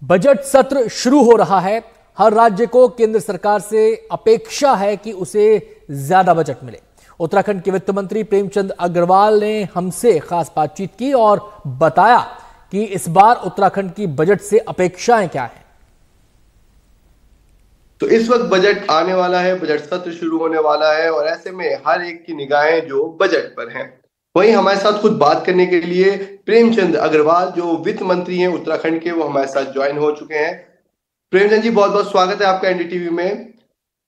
Budget सत्र शुरू हो रहा है। हर राज्य को केंद्र सरकार से अपेक्षा है कि उसे ज्यादा बजट मिले। उत्तराखंड के वित्त मंत्री प्रेमचंद अग्रवाल ने हमसे खास बातचीत की और बताया कि इस बार उत्तराखंड की बजट से अपेक्षाएं क्या हैं। तो इस वक्त बजट आने वाला है, बजट सत्र शुरू होने वाला है और ऐसे में हर एक की निगाहें जो बजट पर हैं। वहीं हमारे साथ खुद बात करने के लिए प्रेमचंद अग्रवाल जो वित्त मंत्री हैं उत्तराखंड के, वो हमारे साथ ज्वाइन हो चुके हैं। प्रेमचंद जी, बहुत बहुत स्वागत है आपका एनडीटीवी में।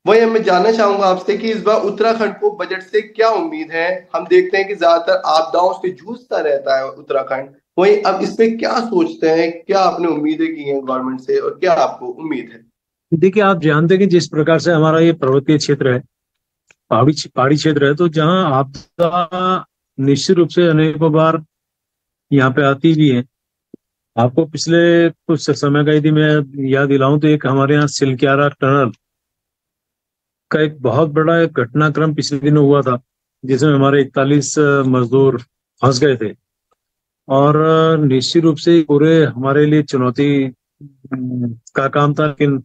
वही मैं जानना चाहूंगा आपसे कि इस बार उत्तराखंड को बजट से क्या उम्मीद है। हम देखते हैं कि ज्यादातर आपदाओं से जूझता रहता है उत्तराखंड। वही अब इस पे क्या सोचते हैं, क्या आपने उम्मीदें की हैं गवर्नमेंट से और क्या आपको उम्मीद है? देखिए, आप जानते हैं कि जिस प्रकार से हमारा ये पर्वतीय क्षेत्र है, पहाड़ी क्षेत्र है, तो जहाँ आपदा निश्चित रूप से अनेकों बार यहाँ पे आती भी है। आपको पिछले कुछ समय का यदि मैं याद दिलाऊं तो एक हमारे यहाँ सिलक्यारा टनल का एक बहुत बड़ा एक घटनाक्रम पिछले दिनों हुआ था, जिसमें हमारे 41 मजदूर फंस गए थे। और निश्चित रूप से पूरे हमारे लिए चुनौती का काम था, लेकिन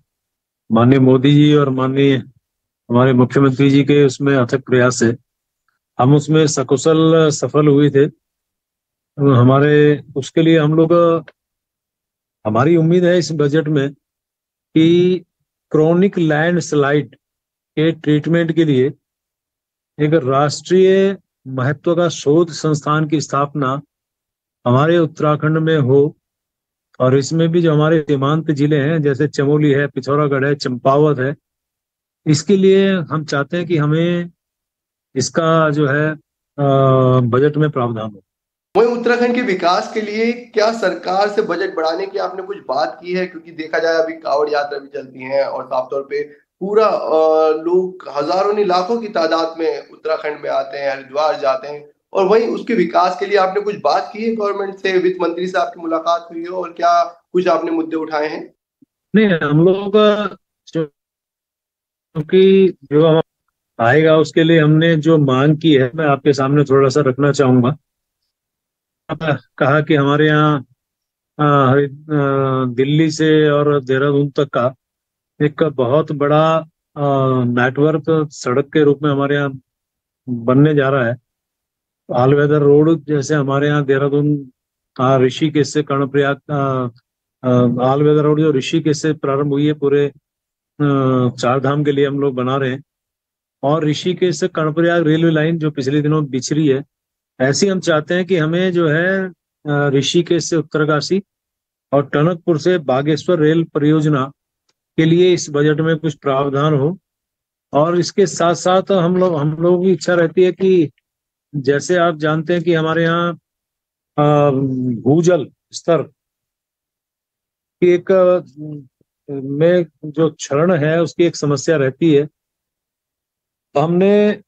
माननीय मोदी जी और माननीय हमारे मुख्यमंत्री जी के उसमें अथक प्रयास से हम उसमें सकुशल सफल हुए थे। हमारे उसके लिए हम लोग, हमारी उम्मीद है इस बजट में कि क्रोनिक लैंड स्लाइड के ट्रीटमेंट के लिए एक राष्ट्रीय महत्व का शोध संस्थान की स्थापना हमारे उत्तराखंड में हो। और इसमें भी जो हमारे सीमांत जिले हैं, जैसे चमोली है, पिथौरागढ़ है, चंपावत है, इसके लिए हम चाहते हैं कि हमें इसका जो है बजट में प्रावधान हो। वहीं उत्तराखंड के विकास के लिए क्या सरकार से बजट बढ़ाने की आपने कुछ बात की है? क्योंकि देखा जाए अभी कांवड़ यात्रा भी चलती है और साफ तौर पे पूरा लोग हजारों नहीं लाखों की तादाद में उत्तराखंड में आते हैं, हरिद्वार जाते हैं। और वहीं उसके विकास के लिए आपने कुछ बात की है गवर्नमेंट से, वित्त मंत्री से आपकी मुलाकात हुई हो और क्या कुछ आपने मुद्दे उठाए हैं? नहीं, हम लोग क्योंकि जो हम आएगा उसके लिए हमने जो मांग की है, मैं आपके सामने थोड़ा सा रखना चाहूंगा। कहा कि हमारे यहाँ दिल्ली से और देहरादून तक का एक बहुत बड़ा नेटवर्क सड़क के रूप में हमारे यहाँ बनने जा रहा है। ऑल वेदर रोड, जैसे हमारे यहाँ देहरादून ऋषिकेश से कर्णप्रयाग, ऑल वेदर रोड जो ऋषिकेश से प्रारंभ हुई है, पूरे चार धाम के लिए हम लोग बना रहे हैं। और ऋषिकेश से कर्णप्रयाग रेलवे लाइन जो पिछले दिनों बिछड़ी है, ऐसी हम चाहते हैं कि हमें जो है ऋषिकेश से उत्तरकाशी और टनकपुर से बागेश्वर रेल परियोजना के लिए इस बजट में कुछ प्रावधान हो। और इसके साथ साथ हम लोगों की इच्छा रहती है कि जैसे आप जानते हैं कि हमारे यहाँ भूजल स्तर की एक में जो क्षरण है उसकी एक समस्या रहती है। तो हमने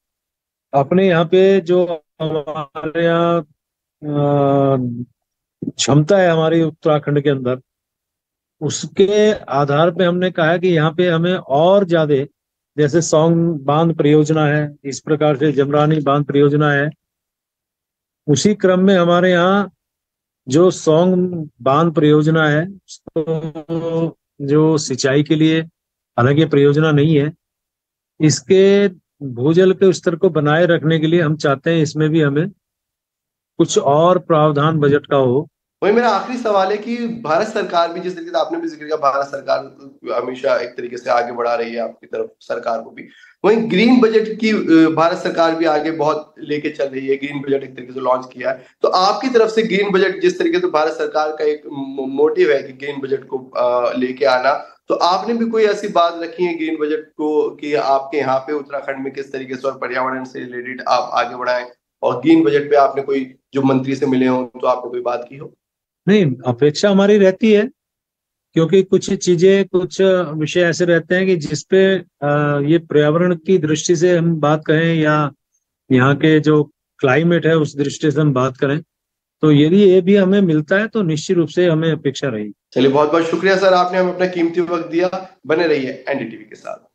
अपने यहाँ पे जो हमारे यहाँ क्षमता है हमारी उत्तराखंड के अंदर, उसके आधार पे हमने कहा है कि यहाँ पे हमें और ज्यादा, जैसे सौंग बांध परियोजना है, इस प्रकार से जमरानी बांध परियोजना है। उसी क्रम में हमारे यहाँ जो सौंग बांध परियोजना है, तो जो सिंचाई के लिए, हालांकि ये परियोजना नहीं है, इसके भूजल के स्तर को बनाए रखने के लिए हम चाहते हैं इसमें भी हमें कुछ और प्रावधान बजट का हो। वही मेरा आखिरी सवाल है कि भारत सरकार भी, जिस तरीके से आपने भी जिक्र किया, भारत सरकार हमेशा एक तरीके से आगे बढ़ा रही है आपकी तरफ सरकार को भी। वहीं ग्रीन बजट की भारत सरकार भी आगे बहुत लेके चल रही है, ग्रीन बजट एक तरीके से लॉन्च किया है। तो आपकी तरफ से ग्रीन बजट, जिस तरीके से भारत सरकार का एक मोटिव है कि ग्रीन बजट को लेके आना, तो आपने भी कोई ऐसी बात रखी है ग्रीन बजट को कि आपके यहाँ पे उत्तराखंड में किस तरीके से और पर्यावरण से रिलेटेड आप आगे बढ़ाएं? और ग्रीन बजट पे आपने कोई, जो मंत्री से मिले हो तो आपने कोई बात की हो? नहीं, अपेक्षा हमारी रहती है, क्योंकि कुछ चीजें, कुछ विषय ऐसे रहते हैं कि जिसपे ये पर्यावरण की दृष्टि से हम बात करें या यहाँ के जो क्लाइमेट है उस दृष्टि से हम बात करें, तो यदि ये भी हमें मिलता है तो निश्चित रूप से हमें अपेक्षा रहेगी। चलिए, बहुत बहुत शुक्रिया सर, आपने हमें अपना कीमती वक्त दिया। बने रहिए एनडीटीवी के साथ।